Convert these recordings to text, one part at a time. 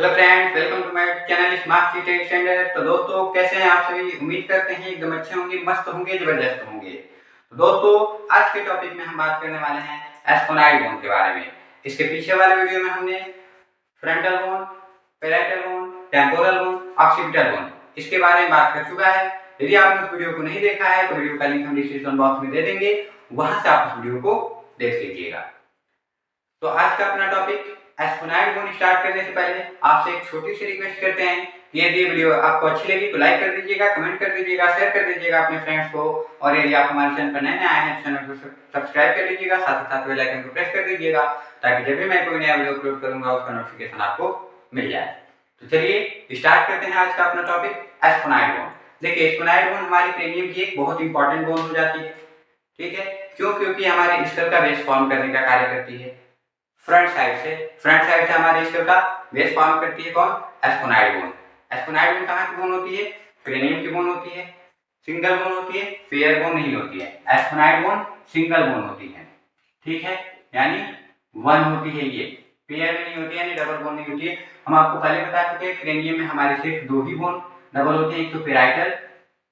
Hello friends, welcome to my channel smart city standard. तो दोस्तों, कैसे हैं आप सभी? उम्मीद करते हैं एकदम अच्छे होंगे, मस्त होंगे, जबरदस्त होंगे। तो दोस्तों, आज के टॉपिक में हम बात करने वाले हैं एस्फोनाइड बोन के बारे में। इसके पीछे वाले वीडियो में हमने frontal bone, parietal bone, temporal bone, occipital bone इसके बारे में बात कर चुका है। यदि आपने उस वीडियो को नहीं देखा है तो वीडियो का लिंक हम डिस्क्रिप्शन बॉक्स में दे देंगे, वहां से आप उस वीडियो को देख लीजिएगा। तो आज का अपना टॉपिक एस्फोनाइड बोन स्टार्ट करने से पहले आपसे एक छोटी सी रिक्वेस्ट करते हैं कि यदि ये वीडियो आपको अच्छी लगी तो लाइक कर दीजिएगा, कमेंट कर दीजिएगा, शेयर कर दीजिएगा अपने फ्रेंड्स को। और यदि आप हमारे चैनल पर नए आए हैं तो चैनल को सब्सक्राइब कर लीजिएगा, साथ ही साथ बेल आइकन को प्रेस कर दीजिएगा ताकि जब भी मैं कोई नया वीडियो अपलोड करूंगा उसका नोटिफिकेशन आपको मिल जाए। तो चलिए स्टार्ट करते हैं आज का अपना टॉपिक एस्फोनाइड बोन। देखिए, एस्फोनाइड बोन हमारी क्रेनियम की एक बहुत इंपॉर्टेंट बोन हो जाती है। ठीक है, क्यों? क्योंकि हमारे स्कल का बेस फॉर्म करने का कार्य करती है। फ्रंट साइड से हमारे स्कल का बेस फॉर्म करती है कौन? एस्फोनाइड बोन। एस्फोनाइड बोन कहाँ की बोन होती है? क्रेनियम की बोन होती है। सिंगल बोन होती है, पेयर बोन नहीं होती है। एस्फोनाइड बोन सिंगल बोन होती है। ठीक है, यानी वन होती है, ये पेयर में नहीं होती है, यानी डबल बोन नहीं होती है। हम आपको पहले बता चुके हैं क्रेनियम में हमारे सिर्फ दो ही बोन डबल होते हैं, एक तो पेराइटल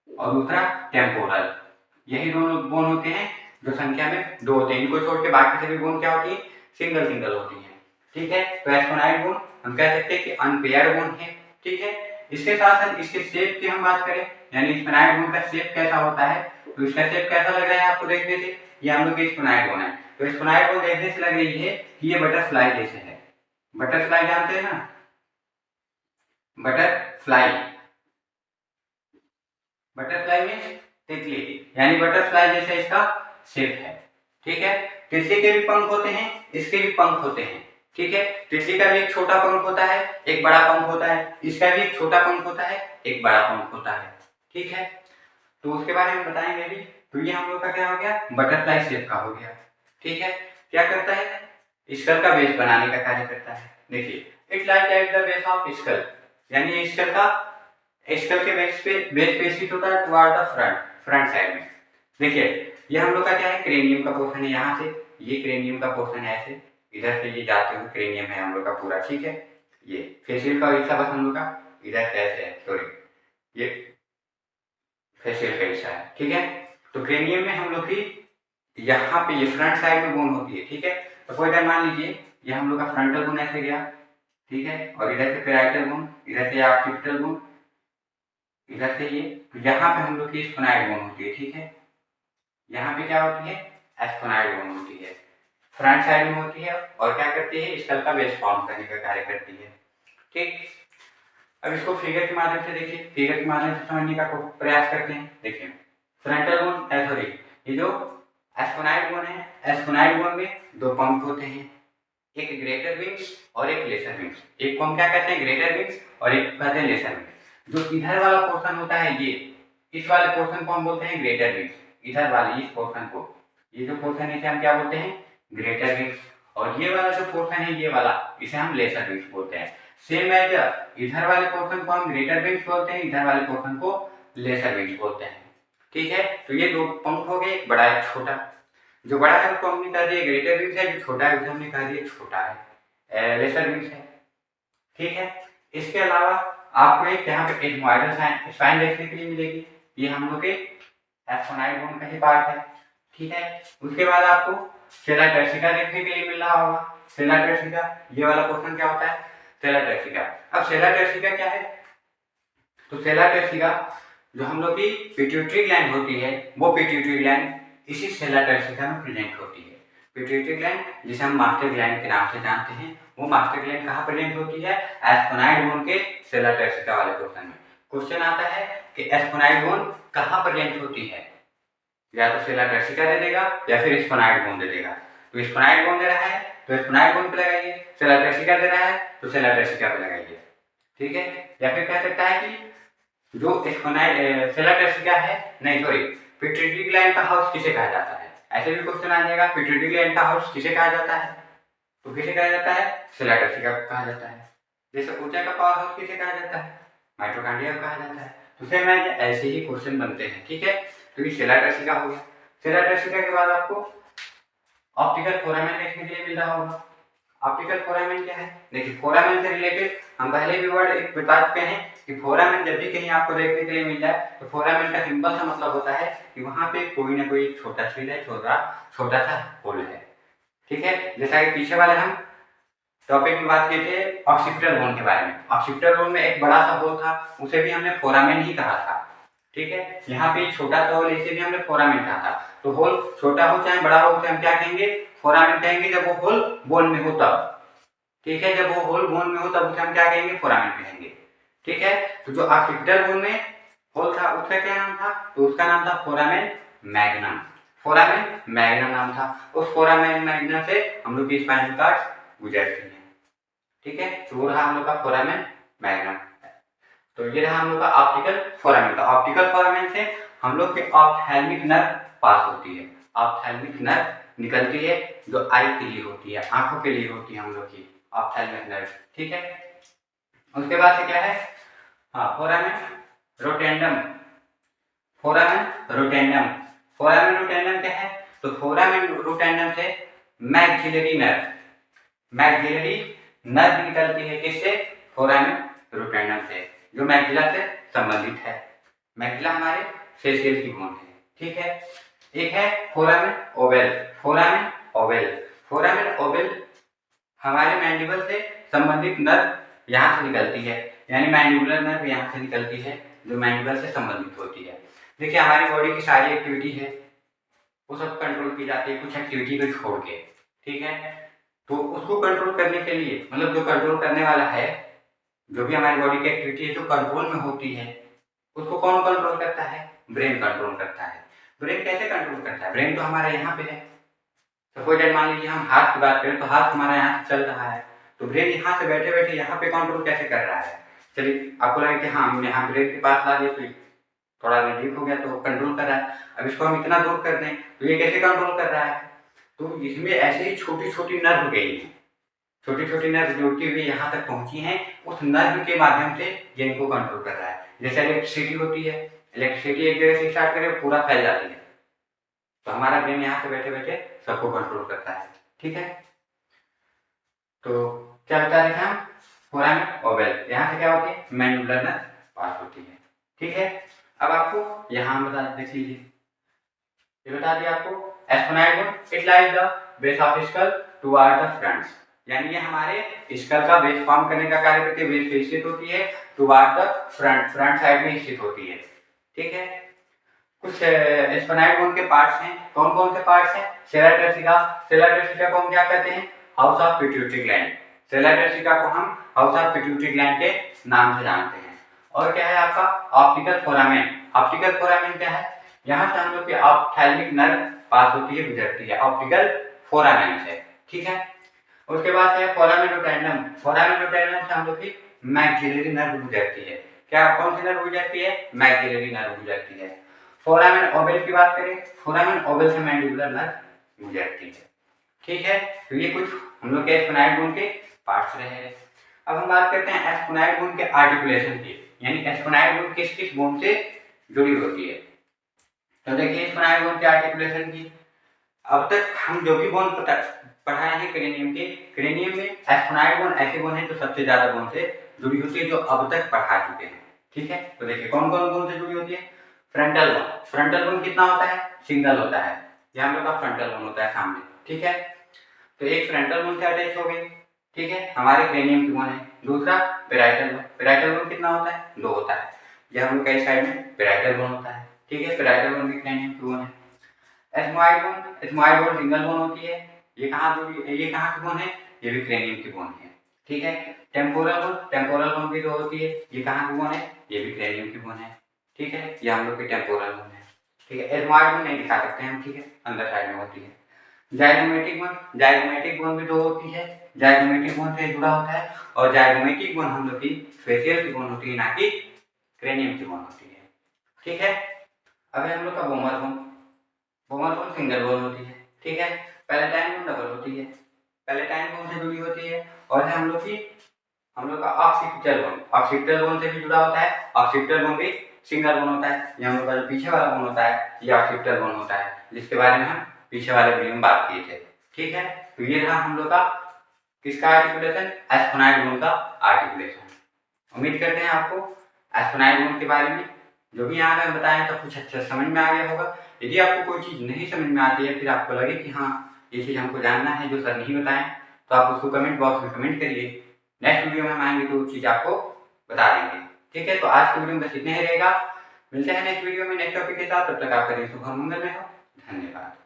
और दूसरा टेम्पोरल। यही दोनों बोन होते हैं जो संख्या में दो होते हैं। इनको छोड़ के बाकी सभी बोन क्या होती है? सिंगल होती है। ठीक है, तो एस्फोनाइड बोन हम कह सकते हैं कि अनपेयर्ड बोन है। ठीक है, इसके साथ साथ इसके शेप की हम बात करें, यानी एस्फोनाइड बोन का शेप कैसा होता है, तो इसका शेप कैसा लग रहा है आपको देखने से? ये हम लोग की एस्फोनाइड बोन है। तो एस्फोनाइड बोन देखने से लग रही है कि ये बटरफ्लाई जैसे है। बटरफ्लाई जानते हैं ना? बटरफ्लाई बटरफ्लाई मीन्स तितली, यानी बटरफ्लाई जैसा इसका शेप है। ठीक है, तितली के भी पंख होते हैं, इसके भी पंख होते हैं। ठीक है, तितली का भी एक छोटा पंख होता है, एक बड़ा पंख होता है। इसका भी एक छोटा पंख होता है, एक बड़ा पंख होता है। ठीक है, तो उसके बारे में बताएंगे अभी। तो ये हम लोग का क्या हो गया? बटरफ्लाई शेप का हो गया। ठीक है, क्या करता है? स्कल का बेस बनाने का कार्य करता है। देखिए, it's like at the base of school, यानी स्कल के बेस स्थित होता है टुवर्ड द फ्रंट साइड में। देखिए, ये हम लोग का क्या है? क्रेनियम का पोर्शन है। यहाँ से ये क्रेनियम का पोर्शन है, ऐसे इधर से ये जाते हुए क्रेनियम है हम लोग का पूरा। ठीक है, ये फेशियल का हिस्सा बस हम लोग का इधर से ऐसे है, सॉरी, ये फेशियल का हिस्सा है। ठीक है, तो क्रेनियम में हम लोग की यहाँ पे ये फ्रंट साइड में बोन होती है। ठीक है, तो कोई टाइम मान लीजिए ये हम लोग का फ्रंटल बोन ऐसे गया। ठीक है, और इधर से पेराइटल बोन, इधर से ऑक्सीपिटल बोन, इधर से ये, तो यहाँ पे हम लोग की एस्फोनाइड बोन होती है। ठीक है, यहाँ पे क्या होती है? एस्फोनाइड बोन होती है, फ्रंट साइड में होती है और क्या करती है? स्कल का बेस फॉर्म करने का कार्य करती है। ठीक, अब इसको फिगर के माध्यम से देखिए, फिगर के माध्यम से समझने का प्रयास करते हैं। देखिए, फ्रंटल बोन सॉरी, ये जो एस्फोनाइड बोन है, एस्फोनाइड बोन में दो पंख होते हैं, एक ग्रेटर विंग्स और एक लेसर विंग्स। एक को हम क्या कहते हैं? ग्रेटर विंग्स, और एक कहते हैं लेसर विंग्स। जो इधर वाला पोर्शन होता है, ये इस वाले पोर्शन को हम बोलते हैं ग्रेटर विंग्स। इधर वाले इस पोर्शन को, ये जो पोर्शन है इसे हम क्या बोलते हैं? Greater wings. और ये वाला जो पोर्शन है, ये वाला, इसे हम लेसर विंग्स बोलते हैं। सेम एज इधर वाले पोर्शन को हम ग्रेटर विंग्स बोलते हैं, इधर वाले पोर्शन को लेसर विंग्स बोलते हैं। ठीक है, तो ये दो पंख हो गए, बड़ा एक छोटा। जो बड़ा है उसको हमने कह दिया ग्रेटर विंग्स है, जो छोटा है उसे हमने कह दिया छोटा है, लेसर विंग्स है। ठीक है, इसके अलावा आपको एक यहाँ पे एथमोइडल स्पाइन देखने के लिए मिलेगी। ये हम लोग के एस्फोनाइड बोन का ही पार्ट है। ठीक है, उसके बाद आपको सेला टर्सिका देखने के लिए मिल रहा होगा। सेला टर्सिका, ये वाला पोर्शन क्या होता है? सेला टर्सिका। अब सेला टर्सिका क्या है? तो सेला टर्सिका जो हम लोग की पिट्यूटरी ग्लैंड होती है, वो पिट्यूटरी ग्लैंड इसी सेला टर्सिका में प्रेजेंट होती है। पिट्यूटरी ग्लैंड, जिसे हम मास्टर ग्लैंड के नाम से जानते हैं, वो मास्टर ग्लैंड कहाँ प्रेजेंट होती है? एस्फोनाइड बोन के सेला टर्सिका वाले पोर्शन में। क्वेश्चन आता है कि एस्फोनाइड बोन कहाँ प्रेजेंट होती है? या तो सेला टर्सिका दे देगा या फिर स्फोनाइड बोन दे देगा। तो स्फोनाइड बोन दे रहा है तो स्फोनाइड बोन पे लगाइए, सेला टर्सिका दे रहा है तो सेला टर्सिका पे लगाइए। ठीक है, या फिर कह सकता है कि जो सेला टर्सिका है, नहीं सॉरी, पिट्यूटरी ग्लैंड का हाउस किसे कहा जाता है? ऐसे भी क्वेश्चन आ जाएगा, पिट्यूटरी ग्लैंड का हाउस किसे कहा जाता है? तो किसे कहा जाता है? सेला टर्सिका को कहा जाता है। जैसे ऊर्जा का पावर हाउस किसे कहा जाता है? माइटोकॉन्ड्रिया को कहा जाता है। तो सेम ऐसे ही क्वेश्चन बनते हैं। ठीक है, तो ये सेला टर्सिका हो गया। सेला टर्सिका के बाद आपको ऑप्टिकल फोरामेन देखने के लिए मिल रहा होगा। ऑप्टिकल फोरामेन क्या है? देखिए फोरामेन से रिलेटेड हम पहले भी वर्ड एक बता चुके हैं कि फोरामेन जब भी कहीं आपको देखने के लिए मिल जाए तो फोरामेन का सिंपल सा मतलब होता है कि वहां पे कोई ना कोई छोटा छेद है, छोटा सा होल है। ठीक है, जैसा कि पीछे वाले हम टॉपिक में बात किए थे ऑक्सीपिटल बोन के बारे में। ऑक्सीपिटल बोन में एक बड़ा सा होल था, उसे भी हमने फोरामेन ही कहा था। ठीक है, यहाँ पे छोटा सा होल, इसे भी हमने फोरामेन कहा था। तो होल छोटा हो चाहे बड़ा हो, उसे हम क्या कहेंगे? फोरामेन कहेंगे जब वो होल बोन में हो तब। ठीक है, जब वो होल बोन में हो तब उसे हम क्या कहेंगे? फोरामेन कहेंगे। ठीक है, तो जो ऑक्सीपिटल बोन में होल था उसका क्या नाम था? तो उसका नाम था फोरामेन मैग्नम। फोरामेन मैग्नम नाम था। उस फोरामेन मैग्नम से हम लोग की स्पाइनल कॉर्ड गुजरती है। ठीक है, तो वो रहा हम लोग का फोरामेन मैग्नम। तो ये रहा हम लोग का ऑप्टिकल फोरामेन। तो ऑप्टिकल फोरामेन से हम लोग के ऑप्थेल्मिक नर्व पास होती है। ऑप्थेल्मिक नर्व निकलती है जो आई के लिए होती है, आंखों के लिए होती है हम लोग की ऑप्थेल्मिक नर्व। ठीक है, उसके बाद से क्या है? हाँ, फोरामेन रोटेंडम। फोरामेन रोटेंडम, फोरामेन रोटेंडम क्या है? तो फोरामेन रोटेंडम से मैक्सिलरी नर्व, मैक्सिलरी नर्व निकलती है। किससे? फोरामेन रोटेंडम से, जो मैक्सिला से संबंधित है। मैक्सिला हमारे फेशियल की बोन है। ठीक है, एक है foramen Oval. Foramen Oval, foramen Oval हमारे मैंडिबल से संबंधित नर्व यहाँ से निकलती है, यानी मैंडिबुलर नर्व यहाँ से निकलती है जो मैंडिबल से संबंधित होती है। देखिए हमारी बॉडी की सारी एक्टिविटी है वो सब कंट्रोल की जाती है कुछ एक्टिविटी को छोड़ के। ठीक है, तो उसको कंट्रोल करने के लिए, मतलब जो कंट्रोल करने वाला है, जो भी हमारी बॉडी की एक्टिविटी है जो कंट्रोल में होती है, उसको कौन कंट्रोल करता है? ब्रेन कंट्रोल करता है। ब्रेन कैसे कंट्रोल करता है? ब्रेन तो हमारा यहाँ पे है। सपोज मान लीजिए हम हाथ की बात करें तो हाथ हमारा यहाँ से चल रहा है, तो ब्रेन यहाँ से बैठे बैठे यहाँ पे कंट्रोल कैसे कर रहा है? चलिए आपको लगे कि हाँ हम यहाँ ब्रेन के पास ला दिए तो थोड़ा नजदीक हो गया तो कंट्रोल कर रहा है। अब इसको हम इतना दूर कर दें तो ये कैसे कंट्रोल कर रहा है? तो इसमें ऐसे ही छोटी छोटी नर्व गई है, छोटी छोटी नर्व जोड़ती हुई यहाँ तक पहुंची हैं, उस नर्व के माध्यम से ये इनको कंट्रोल कर रहा है। जैसे इलेक्ट्रिसिटी होती है, इलेक्ट्रिसिटी एक जगह से स्टार्ट करे पूरा फैल जाती है, तो हमारा ब्रेन यहाँ से बैठे बैठे सबको कंट्रोल करता है। ठीक है, तो क्या बता रहे थे हम? फोरामेन ओवल, यहाँ से क्या होती है? मैंडिबुलर नर्व पास होती है। ठीक है, अब आपको यहाँ बता देख लीजिए, ये बता दिया आपको sphenoid bone, it lies the base of skull toward the front, यानी ये हमारे स्कल का बेस फॉर्म करने का कार्य करती है, बेस पे स्थित होती है, toward the front, front side में स्थित होती है। ठीक है, कुछ एस्फेनाइड बोन के पार्ट्स हैं। कौन कौन से पार्ट्स हैं? सेला टर्सिका, सेला टर्सिका को हम क्या कहते हैं? House of pituitary gland. Sella turcica को हम हाउस ऑफ पिट्यूटरी ग्लैंड के नाम से जानते हैं। और क्या है आपका? Optical foramen. ऑप्टिकल फोरामेन क्या है? यहाँ से हम लोग की ऑप्थेल्मिक नर्व पास होती है, गुजरती है ऑप्टिकल फोरामेन से। ठीक है, उसके बाद है फोरामेन रोटेंडम। फोरामेन रोटेंडम से हम लोग की मैक्सिलरी नर्व गुजरती है। क्या कौन सी नर्व गुजरती है? मैक्सिलरी नर्व गुजरती है। फोरामेन ओवल की बात करें, फोरामेन ओवल से मैंडिबुलर नर्व गुजरती है। ठीक है, तो ये कुछ हम लोग के एस्फेनाइड बोन के पार्ट्स रहे। अब हम बात करते हैं एस्फेनाइड बोन के आर्टिकुलेशन की, यानी एस्फेनाइड बोन किस किस बोन से जुड़ी होती है। तो देखिए एस्फेनाइड बोन के आर्टिकुलेशन की, अब तक हम जो भी बोन पढ़ाए हैं क्रेनियम के, क्रेनियम में एस्फेनाइड बोन ऐसे बोन है जो सबसे ज्यादा बोन से जुड़ी होती है, जो अब तक पढ़ा चुके हैं। ठीक है, तो देखिए कौन कौन बोन से जुड़ी होती है? फ्रंटल बोन, फ्रंटल बोन कितना होता है? सिंगल होता है, यह हम लोग का फ्रंटल बोन होता है सामने। ठीक है, तो एक फ्रंटल बोन से अटैच हो गई। ठीक है, हमारे क्रेनियम की बोन है। दूसरा पेराइटल बोन, पेराइटल बोन कितना होता है? 2 होता है, यह हम लोग का इस साइड में पेराइटल बोन होता है। ठीक है, पेराइटल बोन भी क्रेनियम की बोन है। Ethmoid bone, ethmoid bone single bone होती है, ये कहाँ की बोन है? ये भी क्रेनियम की बोन है। ठीक है, टेम्पोरल बोन, टेम्पोरल बोन भी जो होती है, ये कहाँ की बोन है? ये भी क्रेनियम की बोन है। ठीक है, ये हम लोग की टेम्पोरल बोन है। ठीक है, एथमोइड बोन नहीं दिखा सकते हैं हम। ठीक है, अंदर साइड में होती है। जाइगोमेटिक बोन, जाइगोमेटिक बोन भी जो होती है, जाइगोमेटिक बोन से जुड़ा होता है, और जाइगोमेटिक बोन हम लोग की फेशियल की बोन होती है, ना कि क्रेनियम की बोन होती है। ठीक है, अब हम लोग का bomber bone, bomber bone single bone होती है। ठीक है, पैलेटाइन बोन डबल होती है, पैलेटाइन बोन से जुड़ी होती है। और है हम लोग का ऑक्सीपिटल बोन, ऑक्सीपिटल बोन से भी जुड़ा होता है। ऑक्सीपिटल बोन भी सिंगल बोन होता है। ये हम लोग का जो पीछे वाला बोन होता है ये ऑक्सीपिटल बोन होता है, जिसके बारे में हम पीछे वाले वीडियो में बात किए थे। ठीक है, तो ये रहा हम लोग का किसका आर्टिकुलेशन? एस्फोनाइड बोन का आर्टिकुलेशन। उम्मीद करते हैं आपको एस्फोनाइड बोन के बारे में जो भी यहाँ मैं बताया सब कुछ अच्छे समझ में आ गया होगा। यदि आपको कोई चीज़ नहीं समझ में आती है, फिर आपको लगे कि हाँ ये चीज़ हमको जानना है जो सर नहीं बताएं, तो आप उसको कमेंट बॉक्स में कमेंट करिए। नेक्स्ट वीडियो में हम आएंगे तो वो चीज़ आपको बता देंगे। ठीक है, तो आज की वीडियो में बस इतना ही रहेगा। मिलते हैं नेक्स्ट वीडियो में नेक्स्ट टॉपिक के साथ। तब तक आपका दिन शुभ मंगल में हो। धन्यवाद।